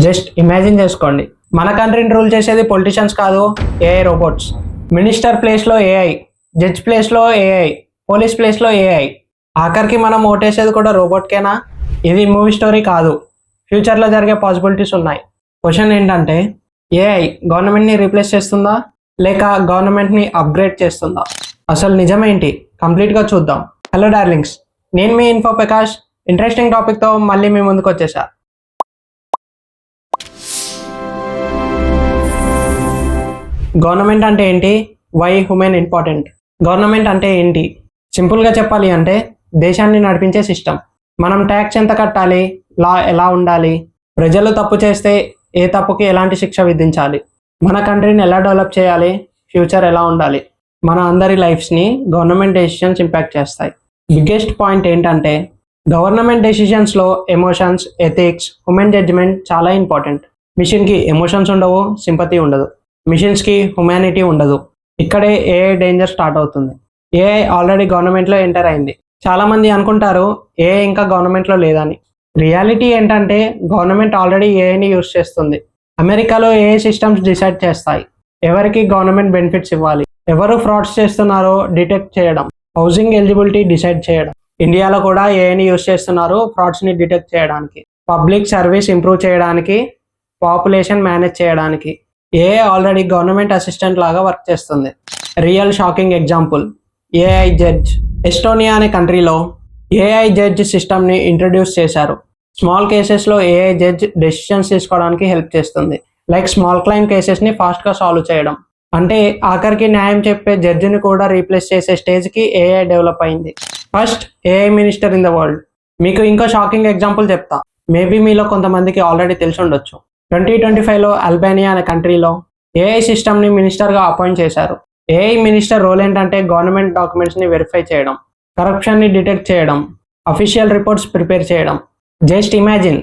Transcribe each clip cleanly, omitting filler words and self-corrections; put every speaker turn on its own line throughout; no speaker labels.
Just imagine చేసుకోండి, మన కంట్రీని rule చేసేది పొలిటీషియన్స్ కాదు, ఏఐ రోబోట్స్. మినిస్టర్ ప్లేస్లో ఏఐ, జడ్జ్ ప్లేస్లో ఏఐ, పోలీస్ ప్లేస్లో ఏఐ, ఆఖరికి మనం ఓటేసేది కూడా రోబోట్కేనా? ఇది మూవీ స్టోరీ కాదు, ఫ్యూచర్లో జరిగే పాసిబిలిటీస్ ఉన్నాయి. క్వశ్చన్ ఏంటంటే, ఏఐ గవర్నమెంట్ని రీప్లేస్ చేస్తుందా లేక గవర్నమెంట్ని అప్గ్రేడ్ చేస్తుందా? అసలు నిజమేంటి కంప్లీట్గా చూద్దాం. హలో డార్లింగ్స్, నేను మీ ఇన్ఫో ప్రకాష్. ఇంట్రెస్టింగ్ టాపిక్తో మళ్ళీ మీ ముందుకు వచ్చేసా. గవర్నమెంట్ అంటే ఏంటి? Why human important? గవర్నమెంట్ అంటే ఏంటి? సింపుల్గా చెప్పాలి అంటే దేశాన్ని నడిపించే సిస్టమ్. మనం ట్యాక్స్ ఎంత కట్టాలి, లా ఎలా ఉండాలి, ప్రజలు తప్పు చేస్తే ఏ తప్పుకి ఎలాంటి శిక్ష విధించాలి, మన కంట్రీని ఎలా డెవలప్ చేయాలి, ఫ్యూచర్ ఎలా ఉండాలి, మన అందరి లైఫ్స్ని గవర్నమెంట్ డెసిషన్స్ ఇంపాక్ట్ చేస్తాయి. బిగ్గెస్ట్ పాయింట్ ఏంటంటే గవర్నమెంట్ డెసిషన్స్లో ఎమోషన్స్, ఎథిక్స్, హ్యూమన్ జడ్జిమెంట్ చాలా ఇంపార్టెంట్. మిషన్కి ఎమోషన్స్ ఉండవు, సింపతి ఉండదు. మిషన్స్కి హ్యుమానిటీ ఉండదు. ఇక్కడే ఏఐ డేంజర్ స్టార్ట్ అవుతుంది. ఏఐ ఆల్రెడీ గవర్నమెంట్లో ఎంటర్ అయింది. చాలామంది అనుకుంటారు ఏఐ ఇంకా గవర్నమెంట్లో లేదని. రియాలిటీ ఏంటంటే గవర్నమెంట్ ఆల్రెడీ ఏఐని యూస్ చేస్తుంది. అమెరికాలో ఏఐ సిస్టమ్స్ డిసైడ్ చేస్తాయి ఎవరికి గవర్నమెంట్ బెనిఫిట్స్ ఇవ్వాలి, ఎవరు ఫ్రాడ్స్ చేస్తున్నారో డిటెక్ట్ చేయడం, హౌసింగ్ ఎలిజిబిలిటీ డిసైడ్ చేయడం. ఇండియాలో కూడా ఏఐని యూస్ చేస్తున్నారు ఫ్రాడ్స్ని డిటెక్ట్ చేయడానికి, పబ్లిక్ సర్వీస్ ఇంప్రూవ్ చేయడానికి, పాపులేషన్ మేనేజ్ చేయడానికి. ఏఐ ఆల్రెడీ గవర్నమెంట్ అసిస్టెంట్ లాగా వర్క్ చేస్తుంది. Real shocking example, AI judge. Estonia అనే కంట్రీలో ఏఐ జడ్జ్ సిస్టమ్ని ఇంట్రడ్యూస్ చేశారు. స్మాల్ కేసెస్లో ఏఐ జడ్జ్ డెసిషన్స్ తీసుకోవడానికి హెల్ప్ చేస్తుంది. లైక్ స్మాల్ క్లైమ్ కేసెస్ని ఫాస్ట్గా సాల్వ్ చేయడం. అంటే ఆఖరికి న్యాయం చెప్పే జడ్జిని కూడా రీప్లేస్ చేసే స్టేజ్కి ఏఐ డెవలప్ అయింది. First AI minister in the world. మీకు ఇంకో షాకింగ్ ఎగ్జాంపుల్ చెప్తా. మేబీ మీలో కొంతమందికి ఆల్రెడీ తెలిసి ఉండొచ్చు. 2025లో అల్బేనియా అనే కంట్రీలో ఏఐ సిస్టమ్ని మినిస్టర్గా అపాయింట్ చేశారు. ఏఐ మినిస్టర్ రోల్ ఏంటంటే గవర్నమెంట్ డాక్యుమెంట్స్ని వెరిఫై చేయడం, కరప్షన్ని డిటెక్ట్ చేయడం, అఫీషియల్ రిపోర్ట్స్ ప్రిపేర్ చేయడం. జస్ట్ ఇమాజిన్,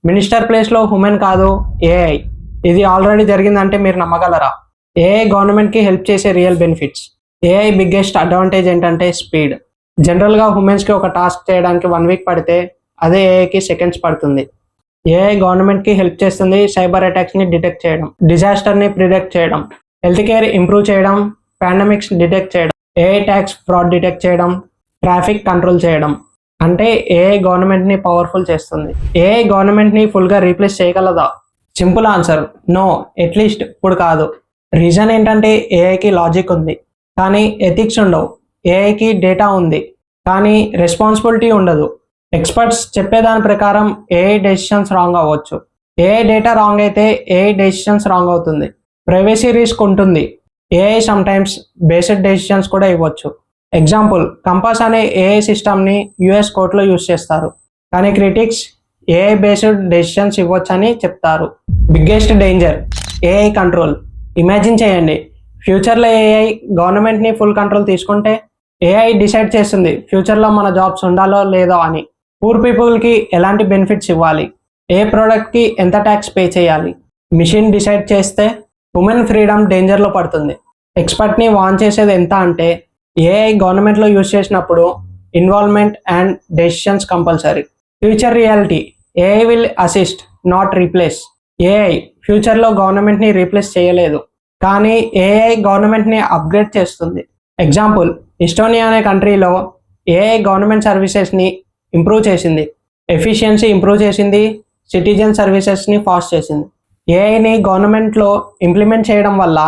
మినిస్టర్ ప్లేస్లో హ్యూమన్ కాదు, ఏఐ. ఇది ఆల్రెడీ జరిగిందంటే మీరు నమ్మగలరా? ఏఐ గవర్నమెంట్కి హెల్ప్ చేసే real benefits. AI biggest advantage ఏంటంటే స్పీడ్. జనరల్గా హ్యూమన్స్కి ఒక టాస్క్ చేయడానికి 1 వీక్ పడితే అదే ఏఐకి సెకండ్స్ పడుతుంది. ఏఐ గవర్నమెంట్కి హెల్ప్ చేస్తుంది సైబర్ అటాక్స్ని డిటెక్ట్ చేయడం, డిజాస్టర్ని ప్రిడిక్ట్ చేయడం, హెల్త్ కేర్ ఇంప్రూవ్ చేయడం, పాండమిక్స్ డిటెక్ట్ చేయడం, ఏఐ ట్యాక్స్ ఫ్రాడ్ డిటెక్ట్ చేయడం, ట్రాఫిక్ కంట్రోల్ చేయడం. అంటే ఏఐ గవర్నమెంట్ని పవర్ఫుల్ చేస్తుంది. ఏఐ గవర్నమెంట్ని ఫుల్గా రీప్లేస్ చేయగలదా? Simple answer, no. అట్లీస్ట్ ఇప్పుడు కాదు. రీజన్ ఏంటంటే ఏఐకి లాజిక్ ఉంది కానీ ఎథిక్స్ ఉండవు. ఏఐకి డేటా ఉంది కానీ రెస్పాన్సిబిలిటీ ఉండదు. ఎక్స్పర్ట్స్ చెప్పేదాని ప్రకారం ఏఐ డెసిషన్స్ రాంగ్ అవ్వచ్చు. ఏఐ డేటా రాంగ్ అయితే ఏఐ డెసిషన్స్ రాంగ్ అవుతుంది. ప్రైవసీ రిస్క్ ఉంటుంది. ఏఐ సమ్టైమ్స్ బేస్డ్ డెసిషన్స్ కూడా ఇవ్వచ్చు. ఎగ్జాంపుల్, కంపాస్ అనే ఏఐ సిస్టమ్ని యుఎస్ కోర్టులో యూస్ చేస్తారు కానీ క్రిటిక్స్ ఏఐ బేస్డ్ డెసిషన్స్ ఇవ్వచ్చని చెప్తారు. Biggest danger, AI control. Imagine చేయండి, ఫ్యూచర్లో ఏఐ గవర్నమెంట్ని ఫుల్ కంట్రోల్ తీసుకుంటే ఏఐ డిసైడ్ చేస్తుంది ఫ్యూచర్లో మన జాబ్స్ ఉండాలో లేదో అని. పూర్ పీపుల్కి ఎలాంటి బెనిఫిట్స్ ఇవ్వాలి, ఏ ప్రోడక్ట్కి ఎంత ట్యాక్స్ పే చేయాలి, మిషన్ డిసైడ్ చేస్తే ఉమెన్ ఫ్రీడమ్ డేంజర్లో పడుతుంది. ఎక్స్పర్ట్ని వార్న్ చేసేది ఎంత అంటే ఏఐ గవర్నమెంట్లో యూజ్ చేసినప్పుడు involvement and decisions compulsory. Future reality, AI will assist not replace. AI ఫ్యూచర్లో గవర్నమెంట్ని రీప్లేస్ చేయలేదు కానీ ఏఐ గవర్నమెంట్ని అప్గ్రేడ్ చేస్తుంది. ఎగ్జాంపుల్, ఎస్టోనియా అనే కంట్రీలో ఏఐ గవర్నమెంట్ సర్వీసెస్ని ఇంప్రూవ్ చేసింది, ఎఫిషియన్సీ ఇంప్రూవ్ చేసింది, సిటిజన్ సర్వీసెస్ని ఫాస్ట్ చేసింది. ఏఐని గవర్నమెంట్లో ఇంప్లిమెంట్ చేయడం వల్ల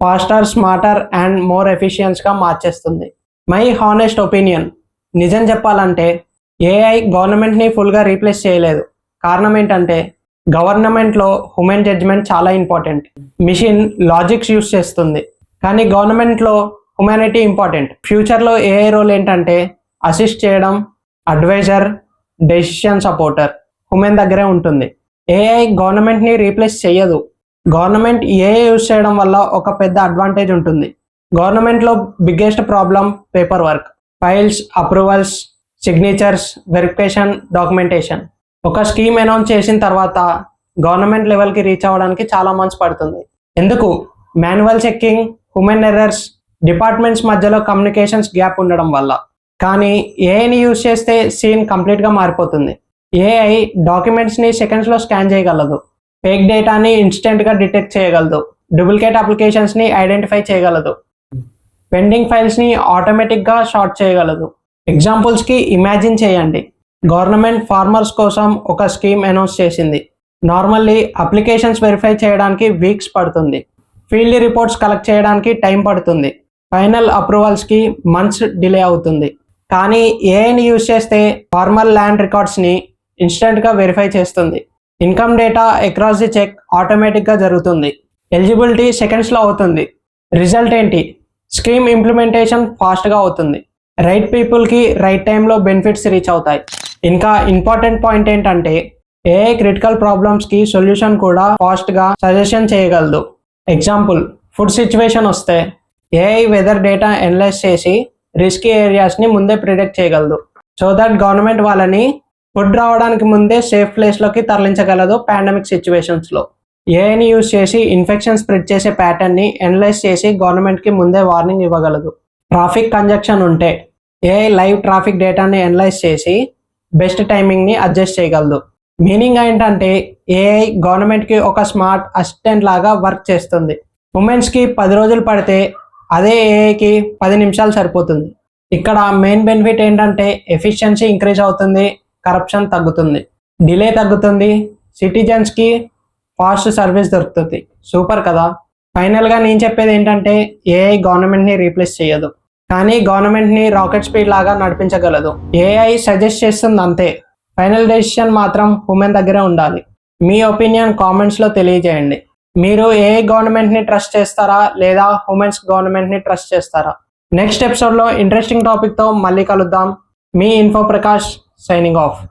ఫాస్టర్, స్మార్టర్ అండ్ మోర్ ఎఫిషియన్స్గా మార్చేస్తుంది. మై హానెస్ట్ ఒపీనియన్, నిజం చెప్పాలంటే ఏఐ గవర్నమెంట్ని ఫుల్గా రీప్లేస్ చేయలేదు. కారణం ఏంటంటే గవర్నమెంట్లో హ్యూమన్ జడ్జ్మెంట్ చాలా ఇంపార్టెంట్. మిషన్ లాజిక్స్ యూస్ చేస్తుంది కానీ గవర్నమెంట్లో హ్యుమానిటీ ఇంపార్టెంట్. ఫ్యూచర్లో ఏఐ రోల్ ఏంటంటే అసిస్ట్ చేయడం, అడ్వైజర్, డెసిషన్ సపోర్టర్ హ్యూమన్ దగ్గరే ఉంటుంది. ఏఐ గవర్నమెంట్ని రీప్లేస్ చేయదు. గవర్నమెంట్ ఏఐ యూస్ చేయడం వల్ల ఒక పెద్ద అడ్వాంటేజ్ ఉంటుంది. గవర్నమెంట్లో biggest problem paper work, files, approvals, signatures, verification, documentation. ఒక స్కీమ్ అనౌన్స్ చేసిన తర్వాత గవర్నమెంట్ లెవెల్కి రీచ్ అవ్వడానికి చాలా మంత్స్ పడుతుంది. ఎందుకు? Manual checking, human errors, departments మధ్యలో కమ్యూనికేషన్స్ గ్యాప్ ఉండడం వల్ల. కానీ ఏఐని యూజ్ చేస్తే సీన్ కంప్లీట్గా మారిపోతుంది. ఏఐ డాక్యుమెంట్స్ని సెకండ్స్లో స్కాన్ చేయగలదు. ఫేక్ డేటాని ఇన్స్టెంట్గా డిటెక్ట్ చేయగలదు, డూప్లికేట్ అప్లికేషన్స్ని ఐడెంటిఫై చేయగలదు, పెండింగ్ ఫైల్స్ని ఆటోమేటిక్గా షార్ట్ చేయగలదు. ఎగ్జాంపుల్స్కి ఇమాజిన్ చేయండి. గవర్నమెంట్ ఫార్మర్స్ కోసం ఒక స్కీమ్ అనౌన్స్ చేసింది. నార్మల్లీ అప్లికేషన్స్ వెరిఫై చేయడానికి వీక్స్ పడుతుంది, ఫీల్డ్ రిపోర్ట్స్ కలెక్ట్ చేయడానికి టైం పడుతుంది, ఫైనల్ అప్రూవల్స్కి మంత్స్ డిలే అవుతుంది. కానీ ఏఐని యూజ్ చేస్తే ఫార్మర్ ల్యాండ్ రికార్డ్స్ని ఇన్స్టెంట్గా వెరిఫై చేస్తుంది. Income data across the check ఆటోమేటిక్గా జరుగుతుంది. ఎలిజిబిలిటీ సెకండ్స్లో అవుతుంది. రిజల్ట్ ఏంటి? స్కీమ్ ఇంప్లిమెంటేషన్ ఫాస్ట్గా అవుతుంది. రైట్ పీపుల్కి రైట్ టైంలో బెనిఫిట్స్ రీచ్ అవుతాయి. ఇంకా ఇంపార్టెంట్ పాయింట్ ఏంటంటే ఏఐ క్రిటికల్ ప్రాబ్లమ్స్కి సొల్యూషన్ కూడా ఫాస్ట్గా సజెషన్ చేయగలదు. ఎగ్జాంపుల్, ఫుడ్ సిచ్యువేషన్ వస్తే ఏఐ వెదర్ డేటా అనలైజ్ చేసి రిస్కీ ఏరియాస్ని ముందే ప్రిడిక్ట్ చేయగలదు. సో దట్ గవర్నమెంట్ వాళ్ళని ఫుడ్ రావడానికి ముందే సేఫ్ ప్లేస్లోకి తరలించగలదు. పాండమిక్ సిచ్యువేషన్స్లో ఏఐని యూజ్ చేసి ఇన్ఫెక్షన్ స్ప్రెడ్ చేసే ప్యాటర్న్ని అనలైజ్ చేసి గవర్నమెంట్కి ముందే వార్నింగ్ ఇవ్వగలదు. ట్రాఫిక్ కంజక్షన్ ఉంటే ఏఐ లైవ్ ట్రాఫిక్ డేటాని అనలైజ్ చేసి బెస్ట్ టైమింగ్ని అడ్జస్ట్ చేయగలదు. మీనింగ్ ఏంటంటే ఏఐ గవర్నమెంట్కి ఒక స్మార్ట్ అసిస్టెంట్ లాగా వర్క్ చేస్తుంది. ఉమెన్స్కి 10 రోజులు పడితే అదే ఏఐకి 10 నిమిషాలు సరిపోతుంది. ఇక్కడ మెయిన్ బెనిఫిట్ ఏంటంటే ఎఫిషియన్సీ ఇంక్రీజ్ అవుతుంది, కరప్షన్ తగ్గుతుంది, డిలే తగ్గుతుంది, సిటిజన్స్కి ఫాస్ట్ సర్వీస్ దొరుకుతుంది. సూపర్ కదా. ఫైనల్గా నేను చెప్పేది ఏంటంటే ఏఐ గవర్నమెంట్ని రీప్లేస్ చేయదు, కానీ గవర్నమెంట్ని రాకెట్ స్పీడ్ లాగా నడిపించగలదు. ఏఐ సజెస్ట్ చేస్తుంది అంతే, ఫైనల్ డెసిషన్ మాత్రం ఉమెన్ దగ్గరే ఉండాలి. మీ ఒపీనియన్ కామెంట్స్లో తెలియజేయండి. మీరు ఏఐ గవర్నమెంట్ని ట్రస్ట్ చేస్తారా లేదా ఉమెన్స్ గవర్నమెంట్ని ట్రస్ట్ చేస్తారా? నెక్స్ట్ ఎపిసోడ్లో ఇంట్రెస్టింగ్ టాపిక్తో మళ్ళీ కలుద్దాం. మీ ఇన్ఫో ప్రకాష్ సైనింగ్ ఆఫ్.